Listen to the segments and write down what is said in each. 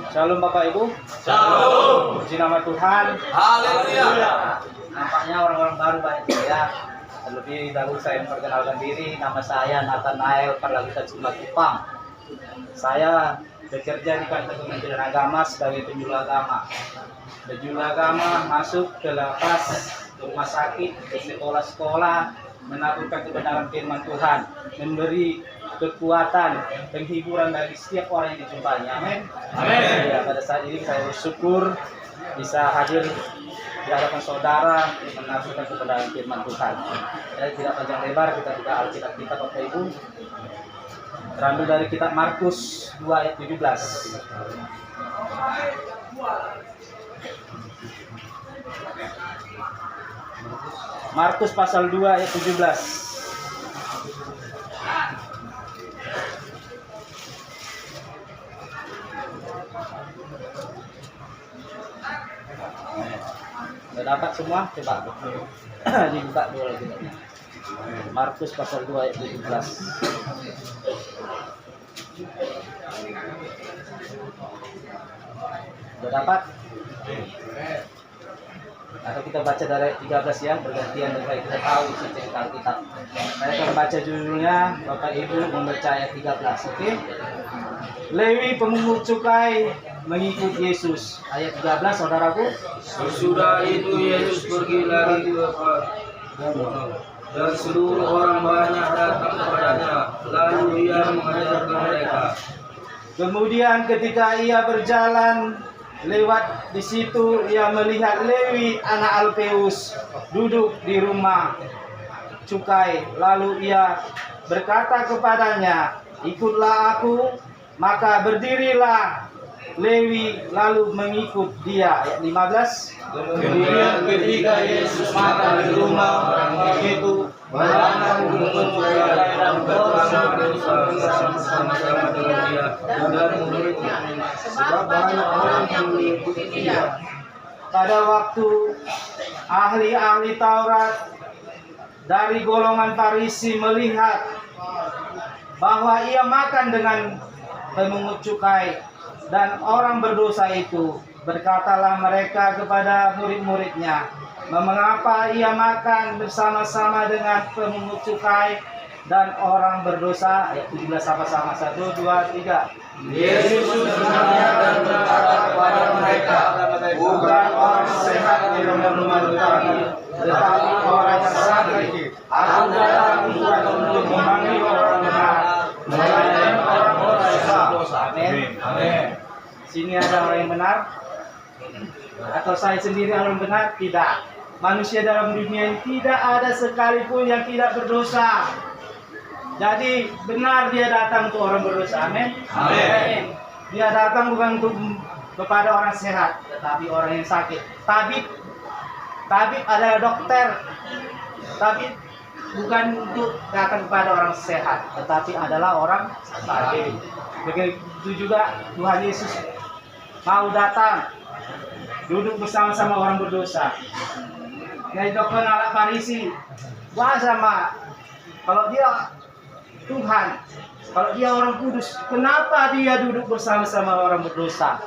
Shalom Bapak Ibu. Shalom. Puji nama Tuhan. Haleluya. Nampaknya orang-orang baru banyak ya. Terlebih dahulu saya memperkenalkan diri. Nama saya Nathanael Parlagita Cimatupang. Saya bekerja di kantor Kementerian Agama sebagai penjuru agama. Penjuru agama masuk ke lapas, ke rumah sakit, ke sekolah-sekolah, menaburkan kebenaran firman Tuhan, memberi kekuatan, penghiburan bagi setiap orang yang dijumpainya. Amin. Amin. Ya, pada saat ini saya bersyukur bisa hadir di hadapan saudara menaburkan kebenaran firman Tuhan. Jadi tidak panjang lebar, kita buka Alkitab kita Bapak Ibu. Terambil dari kitab Markus 2 ayat 17. Markus pasal 2 ayat 17. Sudah dapat semua? Coba dibuka dulu lagi. Markus pasal 2 ayat 17. Sudah dapat? Atau kita baca dari 13 ya, bergantian supaya kita tahu isi cerita Alkitab. Saya akan baca judulnya, Bapak Ibu membaca ayat 13, oke? Lewi pemungut cukai mengikut Yesus. Ayat 13, saudaraku. Sesudah itu Yesus pergi lagi ke Kapernaum, dan seluruh orang banyak datang kepadanya, lalu ia mengajarkan mereka. Kemudian ketika ia berjalan lewat di situ, ia melihat Lewi anak Alpeus duduk di rumah cukai. Lalu ia berkata kepadanya, "Ikutlah aku." Maka berdirilah Lewi lalu mengikut dia. Ayat 15. Kemudian ketika Yesus makan di rumah orang itu, banyak pemungut cukai dan orang bersama-sama dengan dia dan murid-muridnya, sebab banyak orang yang mengikuti dia. Pada waktu ahli-ahli Taurat dari golongan Farisi melihat bahwa ia makan dengan pemungut cukai dan orang berdosa itu, berkatalah mereka kepada murid-muridnya, "Mengapa ia makan bersama-sama dengan pemungut cukai dan orang berdosa?" Ayat 17 sama-sama. 1, 2, 3. Yesus mendengarnya dan berkata kepada mereka, "Bukan orang sehat yang memerlukan, tetapi orang yang sakit. Aku datang bukan untuk memanggil orang benar, melainkan orang berdosa." Amin. Amin. Sini ada orang yang benar? Atau saya sendiri orang yang benar? Tidak. Manusia dalam dunia ini tidak ada sekalipun yang tidak berdosa. Jadi benar dia datang untuk orang berdosa. Amin. Amin. Dia datang bukan untuk kepada orang sehat, tetapi orang yang sakit. Tabib adalah dokter. Tabib bukan untuk datang kepada orang sehat, tetapi adalah orang sakit. Begitu juga Tuhan Yesus mau datang duduk bersama-sama orang berdosa. Jadi dokter anak Farisi, wah sama kalau dia Tuhan, kalau dia orang kudus, kenapa dia duduk bersama-sama orang berdosa?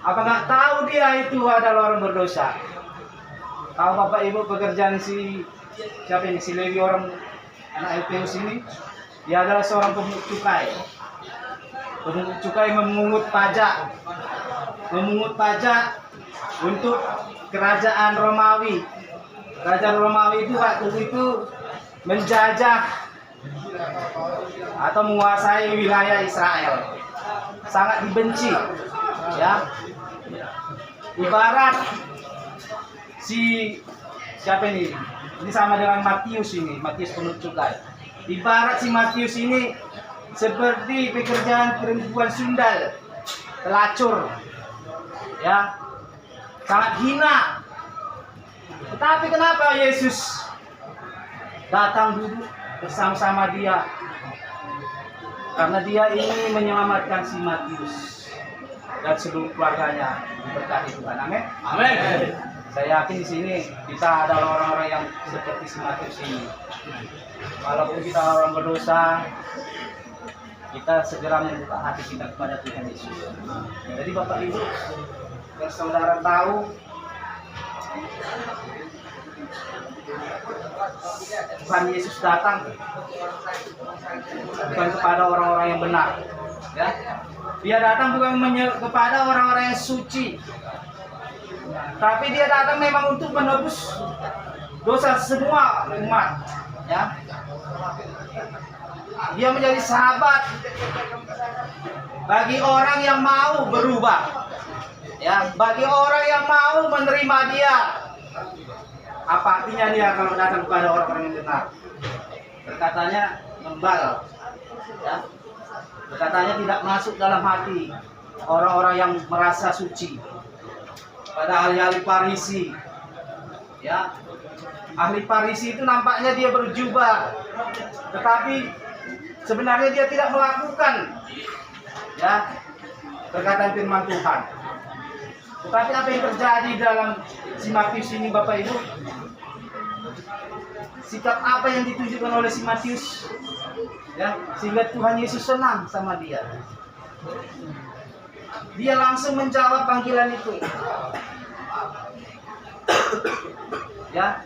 Apa nggak tahu dia itu adalah orang berdosa? Kalau Bapak Ibu pekerjaan siapa ini, si Lewi orang anak Alpeus ini, dia adalah seorang pemungut cukai. Pemungut cukai memungut pajak untuk kerajaan Romawi. Kerajaan Romawi itu waktu itu menjajah atau menguasai wilayah Israel. Sangat dibenci, ya. Ibarat siapa ini? Ini sama dengan Matius ini, Matius pemungut cukai. Ibarat si Matius ini seperti pekerjaan perempuan sundal, pelacur, ya, sangat hina. Tetapi kenapa Yesus datang duduk bersama-sama dia? Karena dia ingin menyelamatkan si Matius dan seluruh keluarganya diberkati Tuhan. Amin. Amin. Saya yakin di sini kita adalah orang-orang yang seperti si Matius ini. Walaupun kita orang berdosa, kita segera membuka hati kita kepada Tuhan Yesus. Jadi Bapak Ibu, biar saudara tahu, Tuhan Yesus datang bukan kepada orang-orang yang benar, ya. Dia datang bukan kepada orang-orang yang suci, tapi dia datang memang untuk menebus dosa semua umat, ya. Dia menjadi sahabat bagi orang yang mau berubah, ya, bagi orang yang mau menerima dia. Apa artinya dia kalau datang kepada orang-orang yang benar? Berkatanya membal, ya. Berkatanya tidak masuk dalam hati orang-orang yang merasa suci. Pada ahli-ahli Farisi, ya, ahli Farisi itu nampaknya dia berjubah, tetapi sebenarnya dia tidak melakukan, ya, perkataan firman Tuhan. Tetapi apa yang terjadi dalam si Matius ini, Bapak Ibu? Sikap apa yang ditunjukkan oleh si Matius, ya, sehingga Tuhan Yesus senang sama dia. Dia langsung menjawab panggilan itu, ya.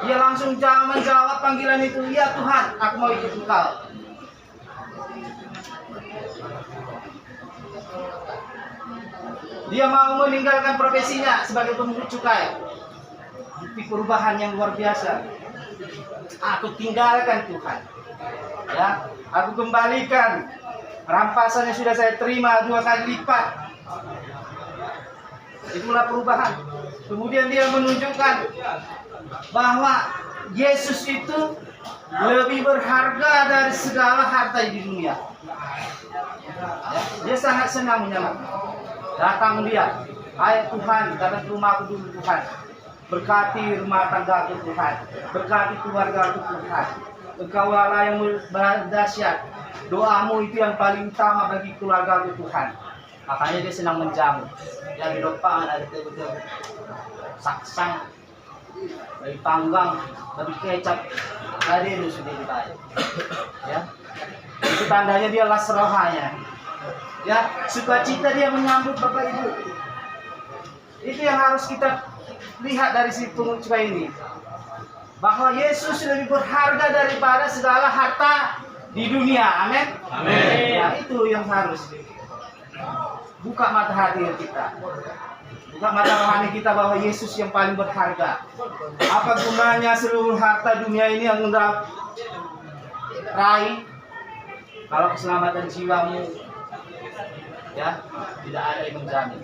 Dia langsung menjawab panggilan itu. Ya Tuhan, aku mau ikut Engkau. Dia mau meninggalkan profesinya sebagai pemungut cukai. Bukti perubahan yang luar biasa. Aku tinggalkan Tuhan, ya. Aku kembalikan rampasan yang sudah saya terima 2 kali lipat. Itulah perubahan. Kemudian dia menunjukkan bahwa Yesus itu lebih berharga dari segala harta di dunia. Ya, dia sangat senang menyambut. Datang dia, hai Tuhan, datang ke rumahku dulu Tuhan. Berkati rumah tanggaku Tuhan, berkati keluargaku Tuhan. Engkau Allah yang dahsyat. Doamu itu yang paling utama bagi keluargaku Tuhan. Makanya dia senang menjamu. Yang di depan ada betul-betul saksang, dari panggang, dari kecap, ada itu sudah dibayar. Ya, itu tandanya dia lasrohanya. Ya, sukacita dia menyambut Bapak Ibu. Itu yang harus kita lihat dari si pungut cukai ini, bahwa Yesus lebih berharga daripada segala harta di dunia. Amin. Amin. Ya, itu yang harus buka mata hati kita, buka mata rohani kita bahwa Yesus yang paling berharga. Apa gunanya seluruh harta dunia ini yang Anda raih kalau keselamatan jiwamu, ya, tidak ada yang menjamin.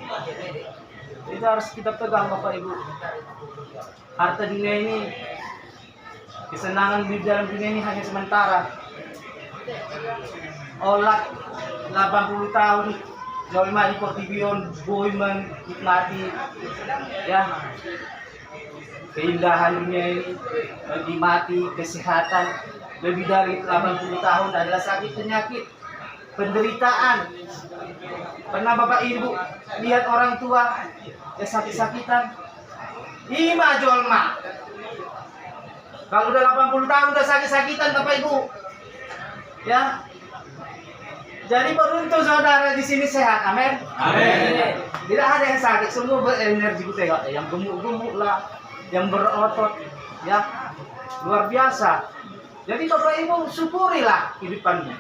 Itu harus kita pegang Bapak Ibu. Harta dunia ini, kesenangan di dalam dunia ini hanya sementara. Olah 80 tahun Jauh di Portibion, boy menikmati, ya, keindahan dunia ini, menikmati kesehatan. Lebih dari 80 tahun adalah sakit penyakit, penderitaan. Pernah Bapak Ibu lihat orang tua yang sakit-sakitan? Ima jolma. Kalau udah 80 tahun udah sakit-sakitan Bapak Ibu, ya. Jadi beruntung saudara di sini sehat, amin. Amin. Tidak ada yang sakit, semua berenergi kita, yang gemuk-gemuk lah, yang berotot, ya, luar biasa. Jadi Bapak Ibu syukurilah kehidupannya,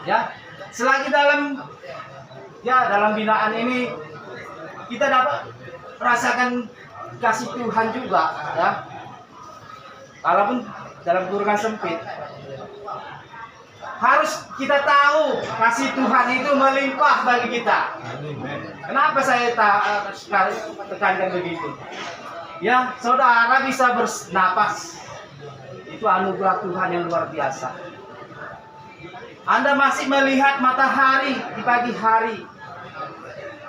ya. Selagi dalam binaan ini kita dapat merasakan kasih Tuhan juga, ya. Walaupun dalam kurungan sempit. Harus kita tahu kasih Tuhan itu melimpah bagi kita. Kenapa saya tekankan begitu? Ya, saudara bisa bernapas. Itu anugerah Tuhan yang luar biasa. Anda masih melihat matahari di pagi hari.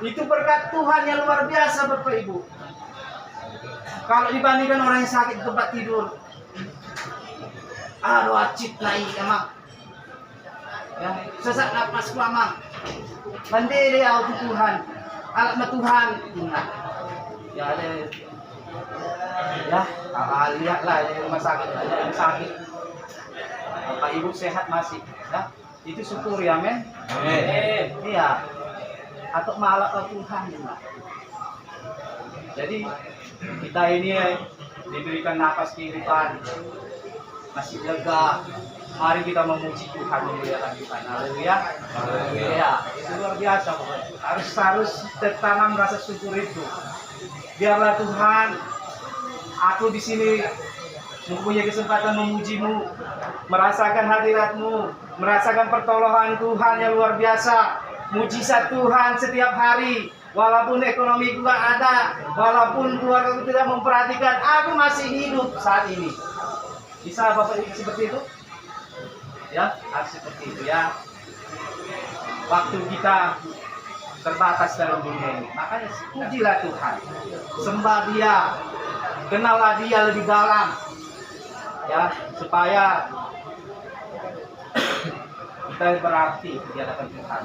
Itu berkat Tuhan yang luar biasa Bapak Ibu. Kalau dibandingkan orang yang sakit di tempat tidur, wajib naik emang. Ya, sesak nafas mamang. Mandiri au Tuhan. Alat Tuhan. Nah, ya ada. Ya, lihatlah di rumah sakit ada yang sakit. Bapak Ibu sehat masih, ya. itu syukuri, amin. Amin. Iya. Atau malah Tuhan juga. Jadi kita ini diberikan napas kehidupan, masih lega. Mari kita memuji Tuhan, memuliakan Tuhan. Haleluya. Haleluya. Itu luar biasa pokoknya. Harus tertanam rasa syukur itu. Biarlah Tuhan, aku di sini mempunyai kesempatan memujimu, merasakan hadiratmu, merasakan pertolongan Tuhan yang luar biasa, mujizat Tuhan setiap hari. Walaupun ekonomi juga ada, walaupun keluarga tidak memperhatikan, aku masih hidup saat ini. Bisa Bapak Ibu seperti itu? Ya, harus seperti itu ya. Waktu kita terbatas dalam dunia ini, makanya pujilah Tuhan, sembah Dia, kenallah Dia lebih dalam, ya, supaya kita berarti di hadapan Tuhan.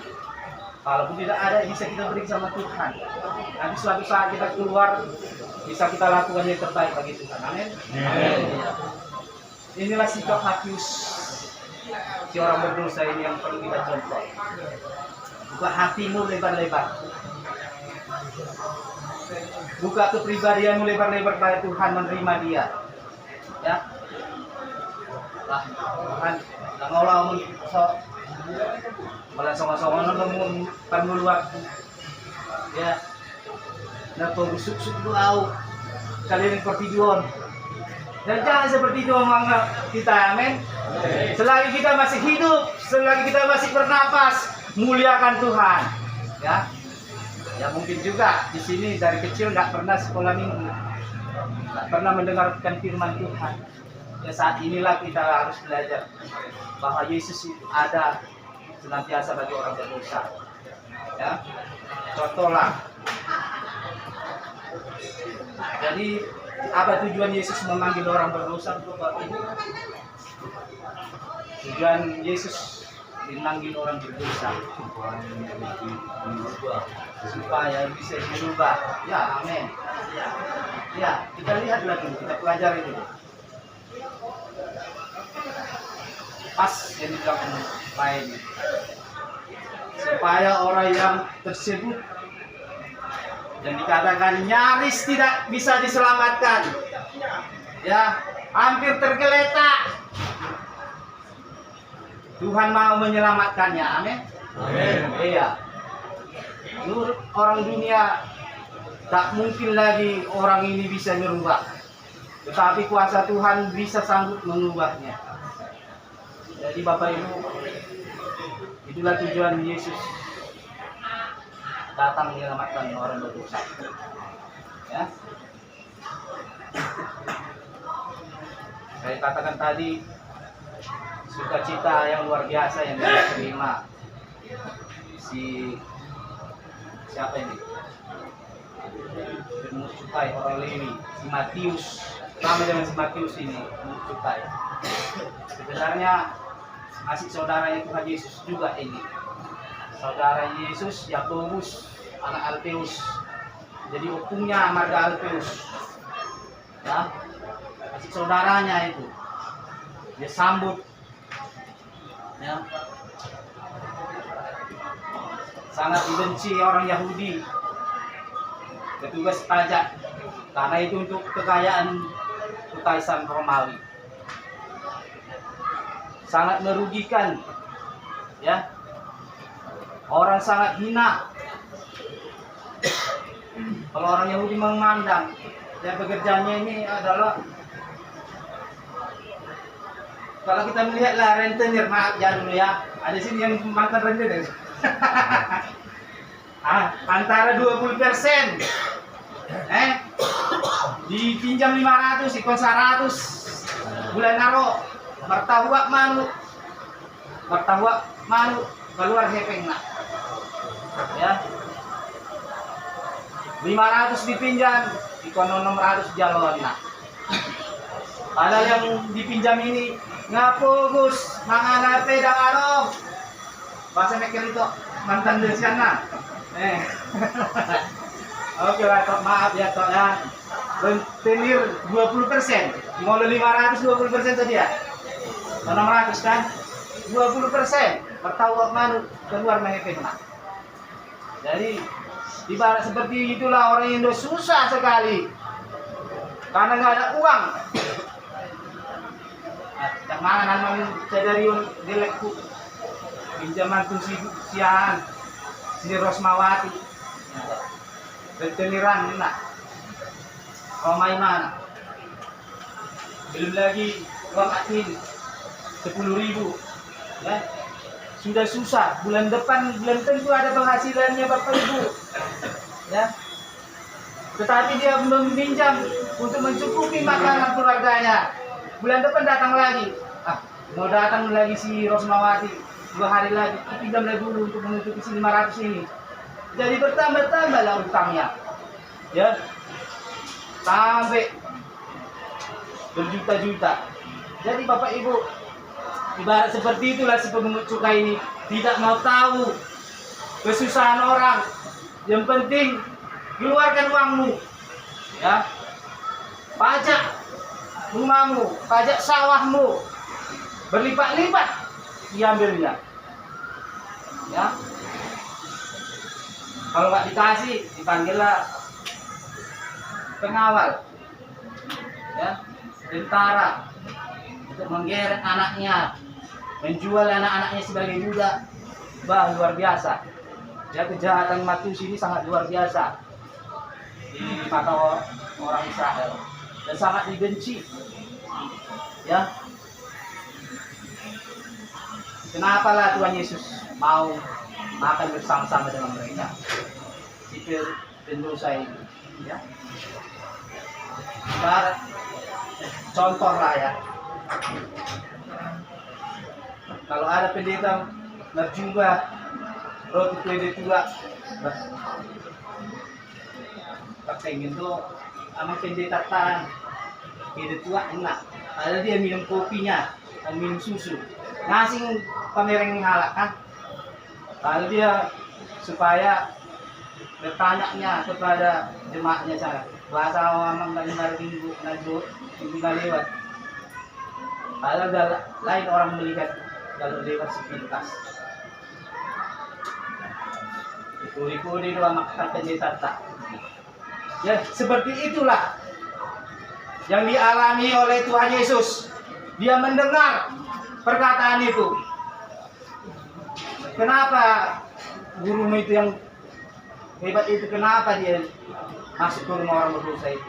Walaupun tidak ada yang bisa kita beri sama Tuhan, nanti suatu saat kita keluar bisa kita lakukan yang terbaik bagi Tuhan. Amin. Inilah sikap Hakius, si orang berdosa ini yang perlu kita contoh. Buka hatimu lebar-lebar, buka kepribadianmu lebar-lebar pada Tuhan, menerima Dia. Ya, lah Tuhan, janganlah sok malah sama-sama namun tanggul waktu. Ya, napa busuk-busuk doa kalian pertiduan. Dan jangan seperti itu menganggap kita, amin. Selagi kita masih hidup, selagi kita masih bernapas, muliakan Tuhan. Ya, ya mungkin juga di sini dari kecil nggak pernah sekolah minggu, nggak pernah mendengarkan firman Tuhan. Ya saat inilah kita harus belajar bahwa Yesus itu ada senantiasa bagi orang berdosa. Ya, contohlah. Jadi apa tujuan Yesus memanggil orang berdosa untuk Bapak Ibu? Tujuan Yesus memanggil orang berdosa supaya bisa berubah. Ya, amin. Ya, kita lihat lagi, kita pelajari dulu. Pas yang di belakang lainnya, supaya orang yang tersebut dan dikatakan nyaris tidak bisa diselamatkan, ya, hampir tergeletak, Tuhan mau menyelamatkannya, amin. Amin. Iya. Menurut orang dunia tak mungkin lagi orang ini bisa merubah, tetapi kuasa Tuhan bisa sanggup mengubahnya. Jadi Bapak Ibu, itulah tujuan Yesus datang menyelamatkan orang berdosa. Ya. Saya katakan tadi, sukacita yang luar biasa yang diterima siapa ini? Mencukai orang Lewi, si Matius, sama dengan si Matius ini mencukai. Sebenarnya masih saudaranya Tuhan Yesus juga ini. Saudara Yesus, Yakobus, anak Alfeus. Jadi opungnya marga Alfeus. Ya, masih saudaranya itu. Dia sambut. Ya. Sangat dibenci orang Yahudi. Petugas pajak. Karena itu untuk kekayaan kekaisaran Romawi. Sangat merugikan. Ya. Orang sangat hina. Kalau orang Yahudi memandang dan pekerjaannya ini adalah, kalau kita melihatlah rentenir, maaf ya dulu ya, ada sini yang mantan rentenir. Antara 20%, dipinjam 500, ikon 100, bulan naro, martahuak manu, keluar hepeng nak. Ya, 500 dipinjam, ikon 600 jalon nak. Padahal yang dipinjam ini ngapogus, mangana pedang aro. Bahasa mekel itu mantan desian nak. Oke lah, maaf ya Tok ya. Tenir 20%, mau 500 20% saja. 600 kan? 20%. bertawa manu keluar menghepena. Jadi ibarat seperti itulah orang Indo susah sekali karena nggak ada uang. Yang mana namanya cedariun dilekku pinjaman tuh sian si Rosmawati reteniran enak Romai mana belum lagi uang admin 10.000 ya sudah susah bulan depan belum tentu ada penghasilannya Bapak Ibu ya tetapi dia meminjam untuk mencukupi makanan keluarganya bulan depan datang lagi mau datang lagi si Rosmawati 2 hari lagi pinjam lagi dulu untuk menutupi si 500 ini jadi bertambah-tambah lah utangnya ya sampai berjuta-juta. Jadi Bapak Ibu ibarat seperti itulah si pemungut cukai ini tidak mau tahu kesusahan orang. Yang penting keluarkan uangmu ya pajak rumahmu pajak sawahmu berlipat-lipat diambilnya ya kalau nggak dikasih dipanggillah pengawal ya tentara untuk menggeret anaknya menjual anak-anaknya sebagai budak luar biasa ya kejahatan Matius ini sangat luar biasa di mata orang Israel dan sangat dibenci ya kenapa lah Tuhan Yesus mau makan bersama-sama dengan mereka si pendosa ini ya ibarat contoh lah ya kalau ada pendeta berjubah roti kue tua pakai gitu sama pendeta tan kue tua enak ada dia minum kopinya dan minum susu ngasih pamereng halak kan kalau dia supaya bertanya kepada jemaatnya sana bahasa awam dan minggu lewat kalau lain orang melihat kalau lewat sepintas ikut-ikut doa makan pendeta tak ya seperti itulah yang dialami oleh Tuhan Yesus dia mendengar perkataan itu kenapa gurumu itu yang hebat itu kenapa dia masuk ke rumah orang berdosa itu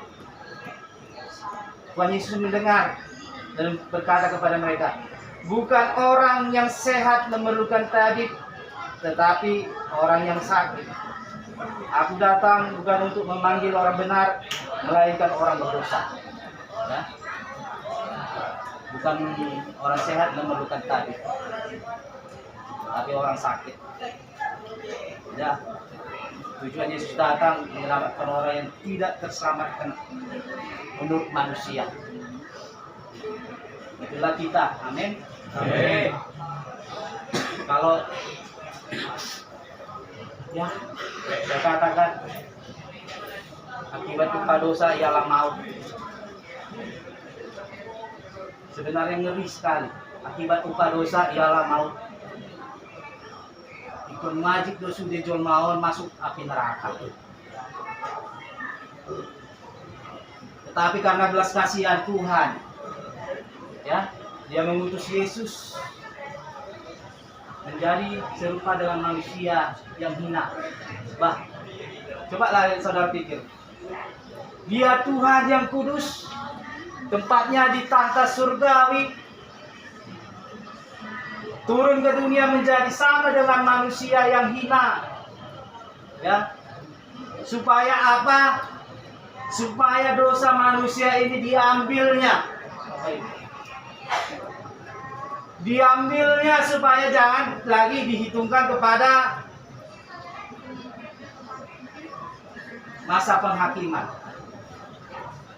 Tuhan Yesus mendengar dan berkata kepada mereka bukan orang yang sehat memerlukan tabib tetapi orang yang sakit aku datang bukan untuk memanggil orang benar melainkan orang berdosa ya? Bukan orang sehat memerlukan tabib tapi orang sakit ya tujuan Yesus datang menyelamatkan orang yang tidak terselamatkan menurut manusia itulah kita amin amin kalau ya saya katakan akibat upah dosa ialah maut sebenarnya ngeri sekali akibat upah dosa ialah maut ikut majik dosu de jol maon masuk api neraka tetapi karena belas kasihan Tuhan ya dia mengutus Yesus menjadi serupa dengan manusia yang hina coba lah saudara pikir dia Tuhan yang kudus tempatnya di tahta surgawi turun ke dunia menjadi sama dengan manusia yang hina ya supaya apa supaya dosa manusia ini diambilnya supaya jangan lagi dihitungkan kepada masa penghakiman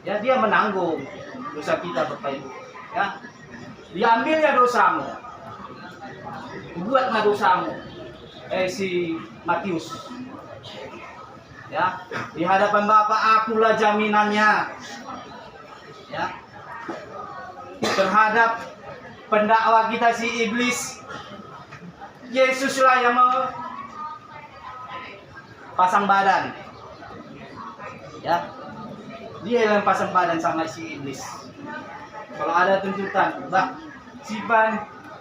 ya dia menanggung dosa kita Bapak Ibu ya diambilnya dosamu buatlah dosamu si Matius ya di hadapan Bapa akulah jaminannya ya terhadap pendakwa kita si iblis Yesuslah yang pasang badan. Ya. Dia yang pasang badan sama si iblis. Kalau ada tuntutan, si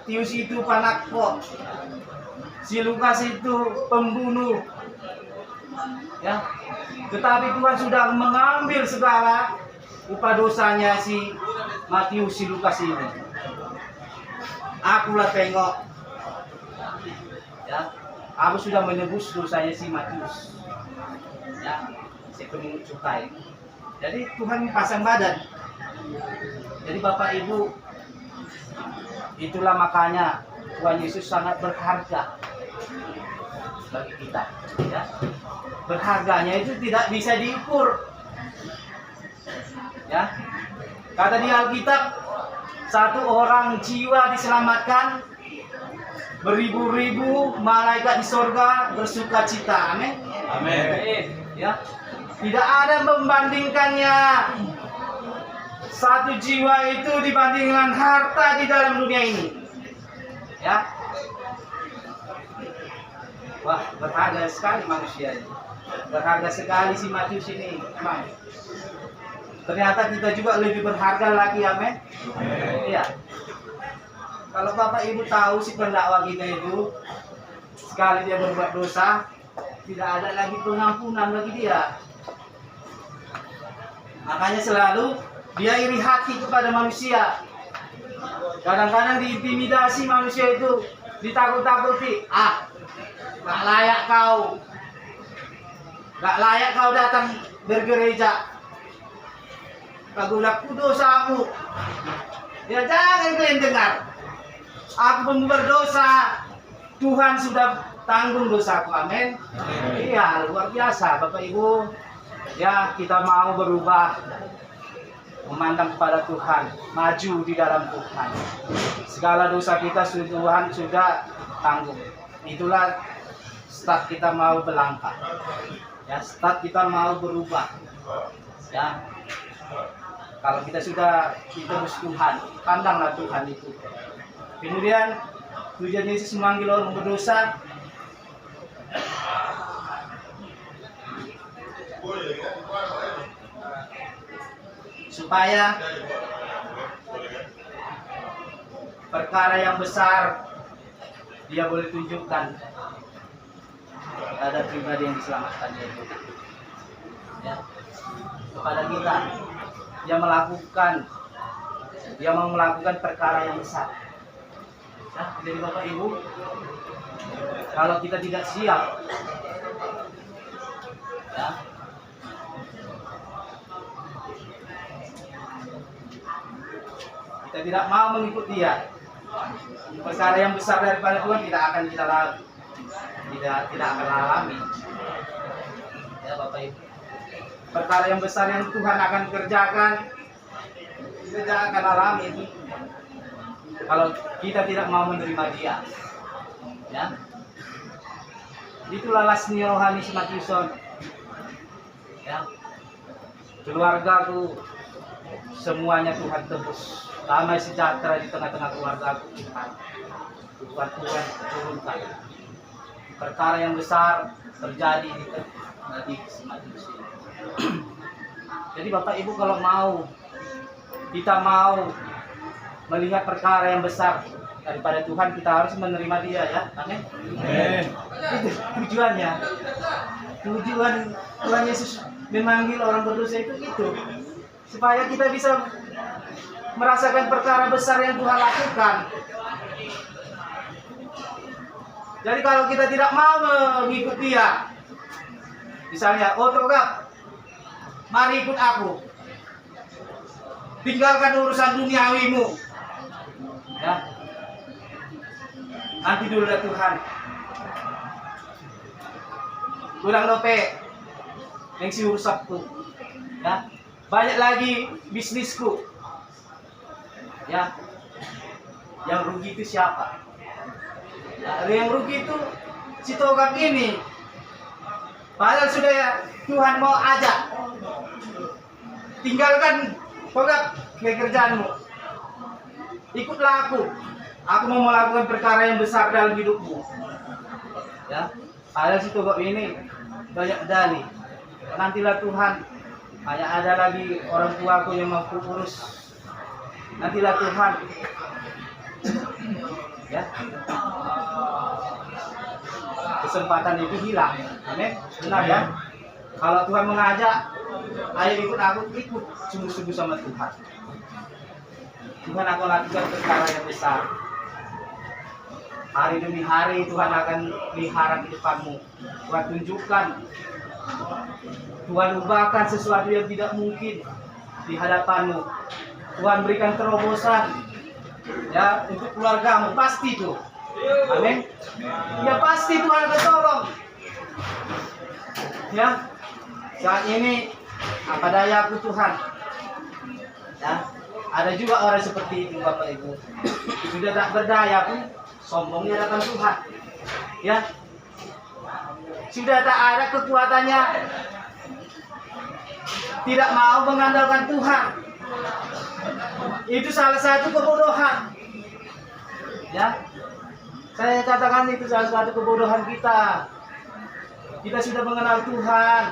Tius itu panakpo, si Lukas itu pembunuh, ya. Tetapi Tuhan sudah mengambil segala upah dosanya si Matius, si Lukas ini. Akulah tengok, ya. Aku sudah menebus dosanya si Matius, ya. Si pemungut cukai. Jadi Tuhan pasang badan. Jadi Bapak Ibu, itulah makanya Tuhan Yesus sangat berharga bagi kita. Ya. Berharganya itu tidak bisa diukur. Ya. Kata di Alkitab, satu orang jiwa diselamatkan, beribu-ribu malaikat di sorga bersuka cita. Amin. Amin. Ya. Tidak ada membandingkannya. Satu jiwa itu dibandingkan harta di dalam dunia ini. Ya. Wah, berharga sekali manusia ini. Berharga sekali si Matius ini. Emang. Ternyata kita juga lebih berharga lagi, amin. Iya. Kalau Bapak Ibu tahu si pendakwa kita itu, sekali dia berbuat dosa, tidak ada lagi pengampunan bagi dia. Makanya selalu dia iri hati kepada manusia. Kadang-kadang diintimidasi manusia itu, ditakut-takuti. Gak layak kau. Gak layak kau datang bergereja. Kagulah dosamu. Ya jangan kalian dengar. Aku pun berdosa. Tuhan sudah tanggung dosaku. Amin. Iya, luar biasa Bapak Ibu. Ya, kita mau berubah, memandang kepada Tuhan, maju di dalam Tuhan. Segala dosa kita Tuhan sudah tanggung. Itulah start kita mau berlangkah. Ya, start kita mau berubah. Ya. Kalau kita sudah ditebus Tuhan, pandanglah Tuhan itu. Kemudian tujuan Yesus memanggil orang berdosa. Supaya perkara yang besar dia boleh tunjukkan ada pribadi yang diselamatkan itu. Ya. Kepada kita dia mau melakukan perkara yang besar. Ya, jadi Bapak Ibu, kalau kita tidak siap, ya, kita tidak mau mengikut dia, perkara yang besar daripada Tuhan tidak akan kita lalui, tidak akan alami. Ya Bapak Ibu, perkara yang besar yang Tuhan akan kerjakan kita tidak akan alami itu kalau kita tidak mau menerima dia. Ya, itulah lasnya rohani si Matiuson. Ya, keluargaku semuanya Tuhan tebus. Damai sejahtera di tengah-tengah keluarga Tuhan turunkan. Perkara yang besar terjadi di Matius ini. Jadi Bapak Ibu, kalau kita mau melihat perkara yang besar daripada Tuhan, kita harus menerima dia, ya. Amin. Itu tujuannya. Tujuan Tuhan Yesus memanggil orang berdosa itu supaya kita bisa merasakan perkara besar yang Tuhan lakukan. Jadi kalau kita tidak mau mengikuti dia, misalnya, Togap, mari ikut aku, tinggalkan urusan duniawimu, ya, nanti dulu lah Tuhan, kurang dope, yang si urusakku, ya, banyak lagi bisnisku. Ya, yang rugi itu siapa? Ya, yang rugi itu si Togap ini. Padahal sudah ya, Tuhan mau ajak. Tinggalkan Togap pekerjaanmu. Ikutlah aku. Aku mau melakukan perkara yang besar dalam hidupmu. Ya, ada situ kok ini banyak dalih. Nantilah Tuhan, hanya ada lagi orang tuaku yang mau urus. Nantilah Tuhan. Ya, kesempatan itu hilang. Amin. Benar ya. Kalau Tuhan mengajak, ayo ikut aku, ikut sungguh-sungguh sama Tuhan. Tuhan akan lakukan perkara yang besar. Hari demi hari Tuhan akan pelihara kehidupanmu. Tuhan tunjukkan, Tuhan ubahkan sesuatu yang tidak mungkin di hadapanmu. Tuhan berikan terobosan, ya, untuk keluargamu, pasti tuh. Amin. Ya pasti Tuhan akan tolong. Ya, saat ini apa dayaku Tuhan. Ya, ada juga orang seperti itu Bapak Ibu. Sudah tak berdaya pun sombongnya datang Tuhan. Ya, sudah tak ada kekuatannya, tidak mau mengandalkan Tuhan. Itu salah satu kebodohan. Ya, saya katakan itu salah satu kebodohan kita. Kita sudah mengenal Tuhan,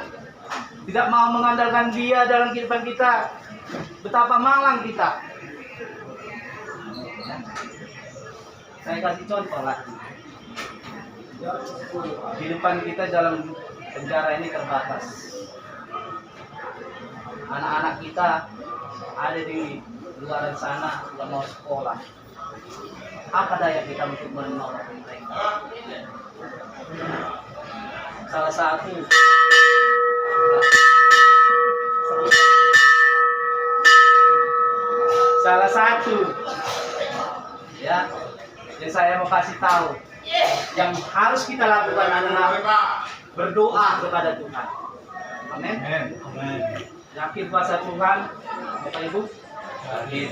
tidak mau mengandalkan Dia dalam kehidupan kita. Betapa malang kita. Saya kasih contoh lagi. Kehidupan kita dalam penjara ini terbatas. Anak-anak kita ada di luar sana yang mau sekolah. Apa daya kita untuk menolong mereka? Salah satu ya yang saya mau kasih tahu yang harus kita lakukan adalah berdoa kepada Tuhan. Amin. Yakin kuasa Tuhan, Bapak Ibu? Yakin.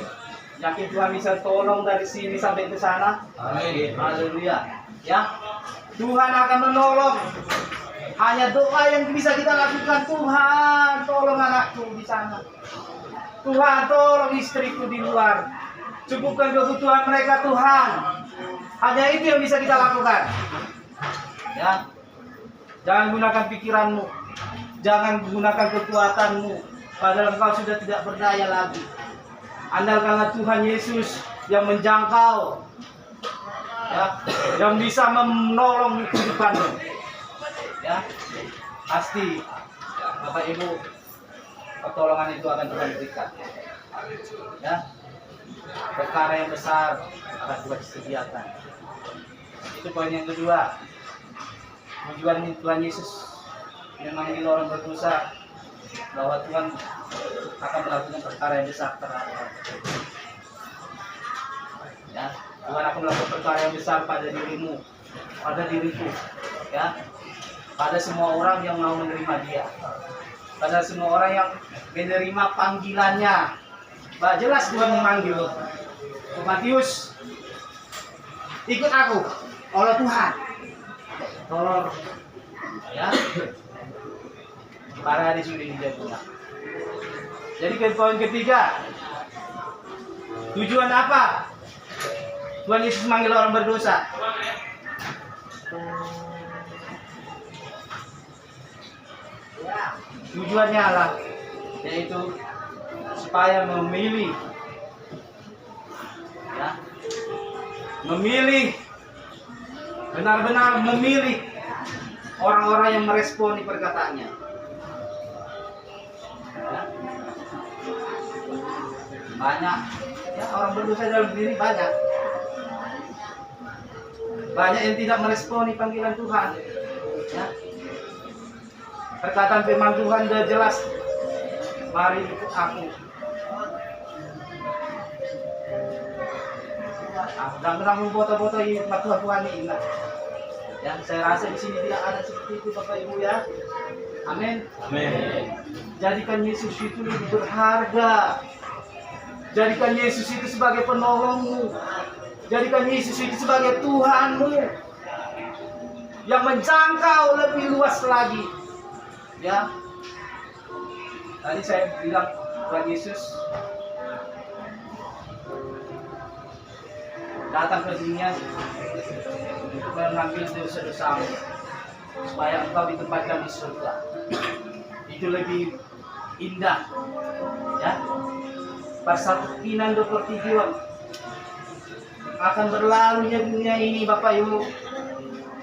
Yakin Tuhan bisa tolong dari sini sampai ke sana? Amin. Haleluya. Ya, Tuhan akan menolong. Hanya doa yang bisa kita lakukan. Tuhan, tolong anakku di sana. Tuhan, tolong istriku di luar. Cukupkan kebutuhan mereka, Tuhan. Hanya itu yang bisa kita lakukan. Ya, jangan gunakan pikiranmu, jangan gunakan kekuatanmu. Padahal engkau sudah tidak berdaya lagi. Andalkanlah Tuhan Yesus yang menjangkau, ya, yang bisa menolong kehidupanmu. Ya, pasti Bapak Ibu, pertolongan itu akan Tuhan berikan. Ya, perkara yang besar akan Tuhan sediakan. Itu poin yang kedua. Tujuan Tuhan Yesus memanggil orang berdosa bahwa Tuhan akan melakukan perkara yang besar terhadap. Ya, Tuhan akan melakukan perkara yang besar pada dirimu, pada diriku. Ya, pada semua orang yang mau menerima Dia, pada semua orang yang menerima panggilannya. Bah, jelas Tuhan memanggil lo. Matius, ikut aku, oleh Tuhan. Tolong, ya. Para hari sudah dijatuhkan. Jadi ke poin ketiga, tujuan apa Tuhan Yesus memanggil orang berdosa? Tujuannya adalah yaitu supaya memilih, ya, memilih, benar-benar memilih orang-orang yang meresponi perkataannya. Ya. Banyak, ya, orang berdosa dalam diri banyak yang tidak meresponi panggilan Tuhan. Ya. Perkataan firman Tuhan sudah jelas. Mari ikut aku. Jangan foto-foto Tuhan ini. Yang saya rasa di sini tidak ada seperti itu, Bapak Ibu, ya. Amin. Amin. Jadikan Yesus itu lebih berharga. Jadikan Yesus itu sebagai penolongmu. Jadikan Yesus itu sebagai Tuhanmu yang menjangkau lebih luas lagi. Ya, tadi saya bilang Tuhan Yesus datang ke dunia untuk mengambil dosa-dosamu supaya engkau ditempatkan di surga. Itu lebih indah, ya. Pasal Kinan 23 akan berlalunya dunia ini, Bapak Ibu,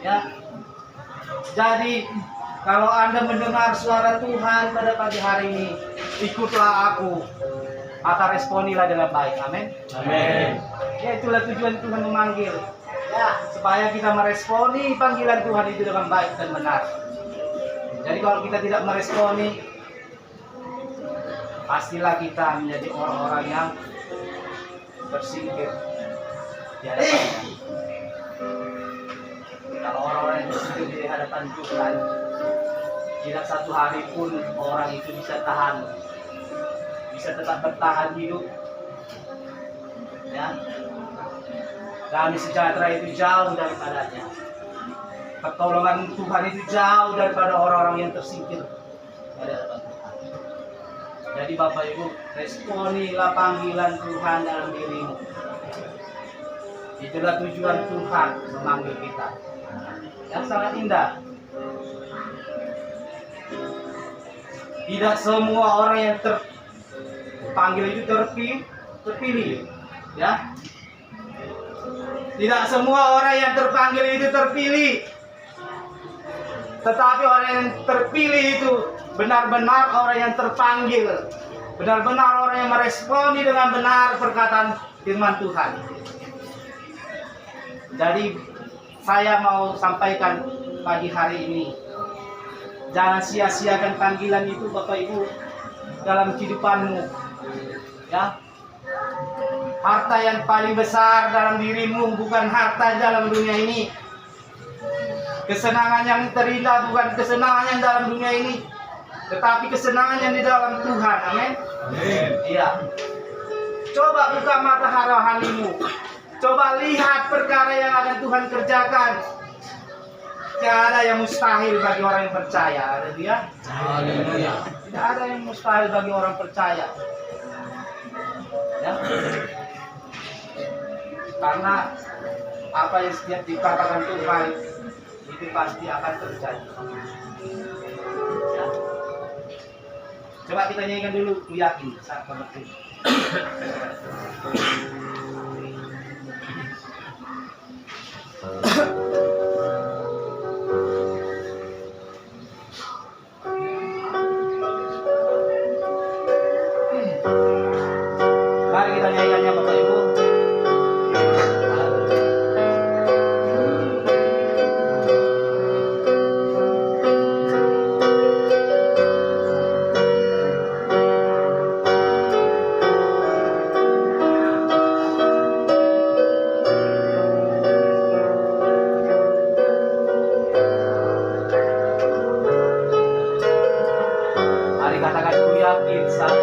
ya. Jadi kalau Anda mendengar suara Tuhan pada pagi hari ini, ikutlah aku, maka responilah dengan baik. Amin. Amin. Ya, itulah tujuan Tuhan memanggil, ya, supaya kita meresponi panggilan Tuhan itu dengan baik dan benar. Jadi kalau kita tidak meresponi, pastilah kita menjadi orang-orang yang tersingkir di hadapannya. Kalau orang-orang yang tersingkir di hadapan Tuhan, tidak satu hari pun orang itu bisa tetap bertahan hidup, ya. Damai sejahtera itu jauh daripadanya. Pertolongan Tuhan itu jauh daripada orang-orang yang tersingkir dari hadapan Tuhan. Jadi Bapak Ibu, responilah panggilan Tuhan dalam dirimu. Itulah tujuan Tuhan memanggil kita. Yang sangat indah. Tidak semua orang yang terpanggil itu terpilih, ya. Tidak semua orang yang terpanggil itu terpilih. Tetapi orang yang terpilih itu benar-benar orang yang terpanggil, benar-benar orang yang meresponi dengan benar perkataan firman Tuhan. Jadi saya mau sampaikan pagi hari ini, jangan sia-siakan panggilan itu, Bapak Ibu, dalam kehidupanmu, ya. Harta yang paling besar dalam dirimu bukan harta dalam dunia ini. Kesenangan yang terindah bukan kesenangan yang dalam dunia ini, tetapi kesenangan yang di dalam Tuhan. Amin. Amin. Iya. Coba buka mata hatimu. Coba lihat perkara yang akan Tuhan kerjakan. Tidak ada yang mustahil bagi orang yang percaya. Haleluya. Haleluya. Tidak ada yang mustahil bagi orang percaya. Ya. Karena apa yang setiap dikatakan Tuhan itu pasti akan terjadi. Ya. Coba kita nyanyikan dulu, ku yakin saat mengerti. Mari kita nyanyikannya, Bapak Ibu. Mari katakan, ku yakin saat